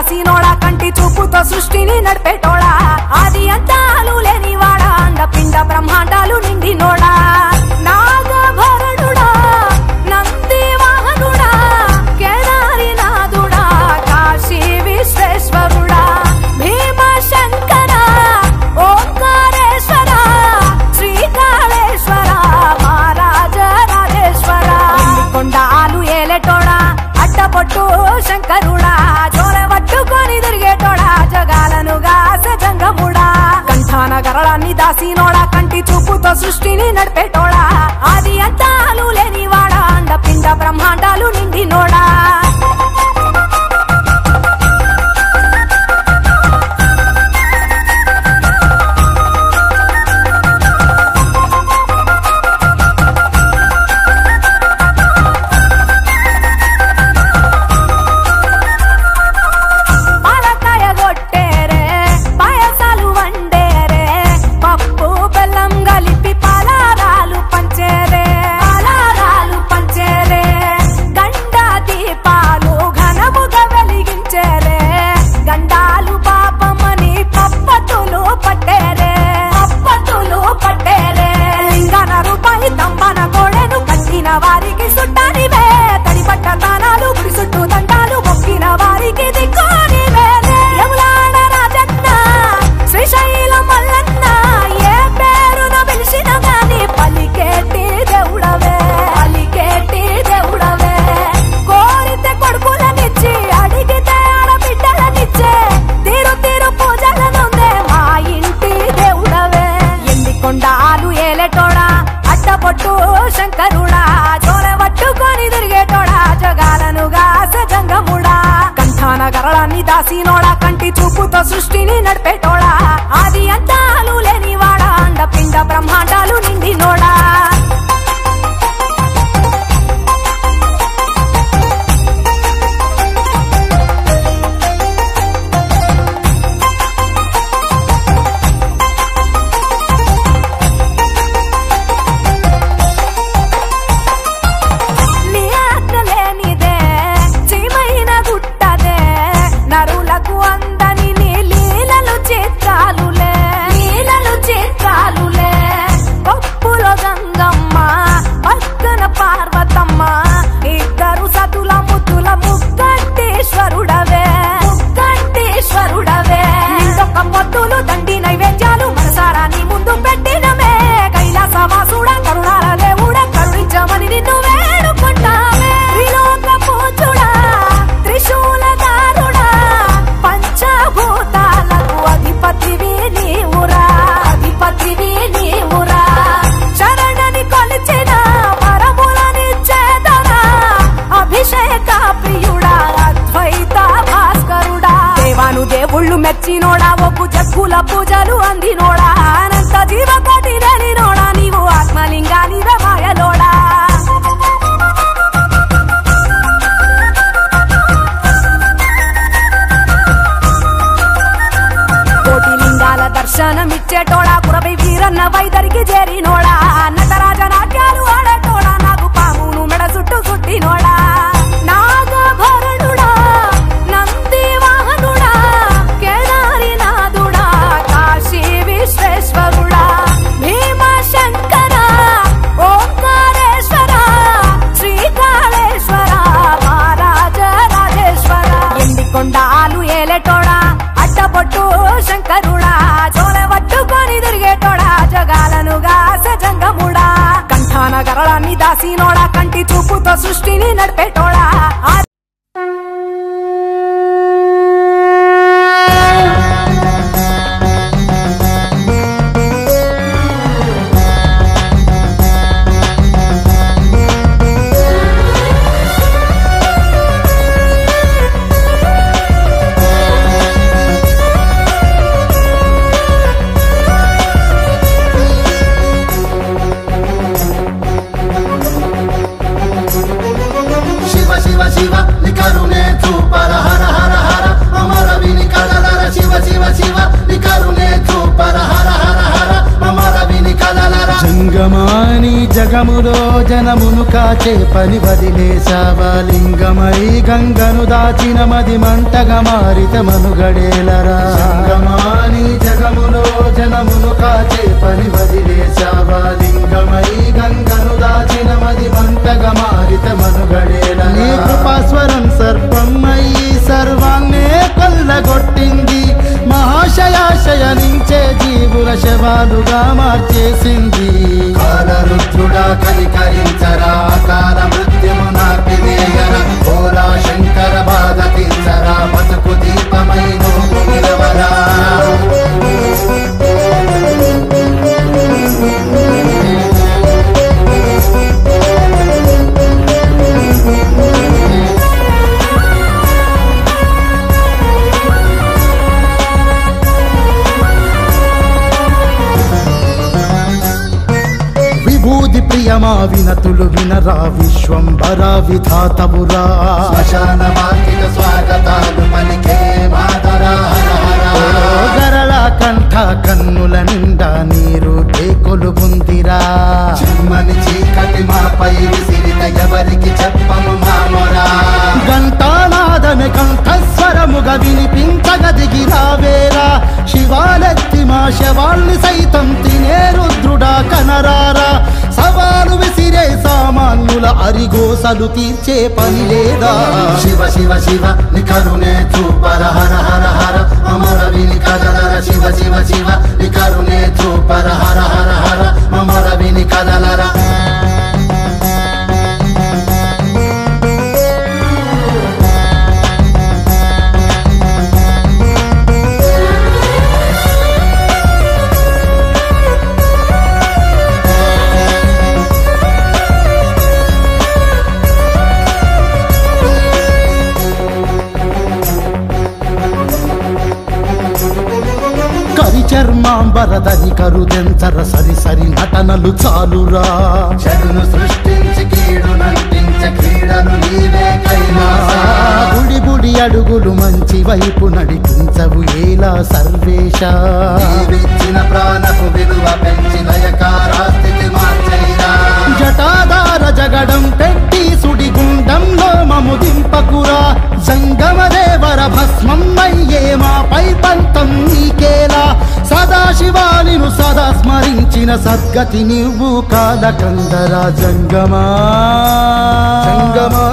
దాసినోడా కంటి చూపుతో సృష్టిని నడిపేటోడా ఆది అంతాలు లేనివాడా అండపిండ బ్రహ్మాండాలు నిండినోడా నాగభరణుడా నంది వాహనుడా కేదారినాథుడా కాశీ విశ్వేశ్వరుడా భీమశంకర ఓంకారేశ్వర శ్రీకాళేశ్వర మహారాజ రాజేశ్వర కొండాలు ఏలేటోడా అడ్డపొట్టు శంకరుడా జోల పట్టుకొని తిరిగేటోడా జగాలను గాసె జంగముడా కంఠాన గరళాన్ని దాసినోడా కంటి చూపుతో సృష్టిని నడిపేటోడా ఆది అంతాలు లేనివాడా అండపిండ బ్రహ్మాండాలు నిండినోడా వారికి సుట్టానివే తడిపట్ట తానాలు గుడి చుట్టూ దండాలు మొక్కిన వారికి దిక్కునివే యములాడ రాజన్న శ్రీశైల మల్లన్న ఏ పేరున పిలిచిన గాని పలికేటి దేవుడవే కోరితే కొడుకులనిచ్చి అడిగితే ఆడబిడ్డలనిచ్చే తీరు తీరు పూజలనుందే మా ఇంటి దేవుడవే ఎన్ని కొండాలు ఏలేటోడా అడ్డపొట్టు శంకరుడా జోల పట్టుకొని తిరిగేటోడా జగాలను గాసె జంగముడా కంఠాన గరళాన్ని దాసినోడా కంటి చూపుతో సృష్టిని నడిపేటోడా ఆది అంతాలు లేనివాడా అండపిండ బ్రహ్మాండాలు నిండినోడా దేవుళ్ళు మెచ్చినోడా ఒప్పు జగ్గుల పూజలు అందినోడా అనంత జీవకోటి లేనినోడా నీవు ఆత్మలింగానివే మాయలోడా కోటి లింగాల దర్శనమిచ్చేటోడా కురవై వీరన్న వైదరికి చేరినోడా నటరాజ నాట్యాలు ఆడేటోడా నాకు పామును మెడ చుట్టూ చుట్టినోడా నాగభరణుడా నంది వాహనుడా కేదారినాథుడా కాశీ విశ్వేశ్వరుడా భీమశంకర ఓంకారేశ్వర శ్రీకాళేశ్వర మహారాజ రాజేశ్వర ఎండి కొండాలు ఏలేటోడా అడ్డపొట్టు శంకరుడా జోల పట్టుకొని తిరిగేటోడా జగాలను గాసె జంగముడా కంఠాన గరళాన్ని దాసినోడా కంటి చూపుతో సృష్టిని నడిపేటోడా జగములో జనమును కాచే పని వదిలేశావా లింగమై గంగను దాచిన మది మంటగా మారిత మనుగడేలరా సంగమాని జగములో జనమును కాచే పని వదిలేశావా లింగమై గంగను దాచిన మది మంటగా మారిత మనుగడేలరా నీ కృపాస్వరం సర్పమయ్యి సర్వాన్నే కొల్లగొట్టింది మహాశయాశయనించే జీవుల శవాలుగా మార్చేసింది కాలరుద్రుడా కనికరించరా కాల మృత్యుము నార్పివేయరా భోలా శంకర బాధ తీర్చరా బతుకు దీపమై నువ్వు నిలవరా విభూది ప్రియమా వినతులు వినరా విశ్వంబరా విధాతవురా శ్మశాన వాకిట స్వాగతాలు పలికే మాతరా గరళ కంఠ కన్నుల నిండా నీరు టేకొలు ఉందిరా చిమ్మని చీకటి మాపై విసిరిత ఎవరికి చెప్పము మామరా గంటానాదమే కంఠస్వరముగా వినిపించగ దిగిరావేరా శివాలెత్తి మా శవాల్ని సైతం తినే రుద్రుడా కనరారా సవాలు విసిరే సామాన్యుల అరిగోసలు తీర్చే పని లేదా శివ శివ శివ నికరునే చూపర హర హర హర అమర విని కదలర శివ శివ శివ నికరునే చూపర హర హర హర అమర విని కదలర చర్మాంబరదని కరుదెంచర సరి సరి నటనలు చాలురా చెడును సృష్టించి కీడు నంటించ క్రీడలు నీవే కైలాస గుడి గుడి అడుగులు మంచి వైపు నడిపించవు ఏలా సర్వేశ నీవిచ్చిన ప్రాణపు విలువ పెంచి లయకారాస్థితి మార్చైరా జటాధార జగడం పెట్టి సుడిగుండంలో మము దింపకురా సంగమదేవర భస్మం అయ్యే మాపై పంతం నీకేలా సదాశివానిను సదా స్మరించిన సద్గతి నీవు కాలకందరా జంగమా జంగమా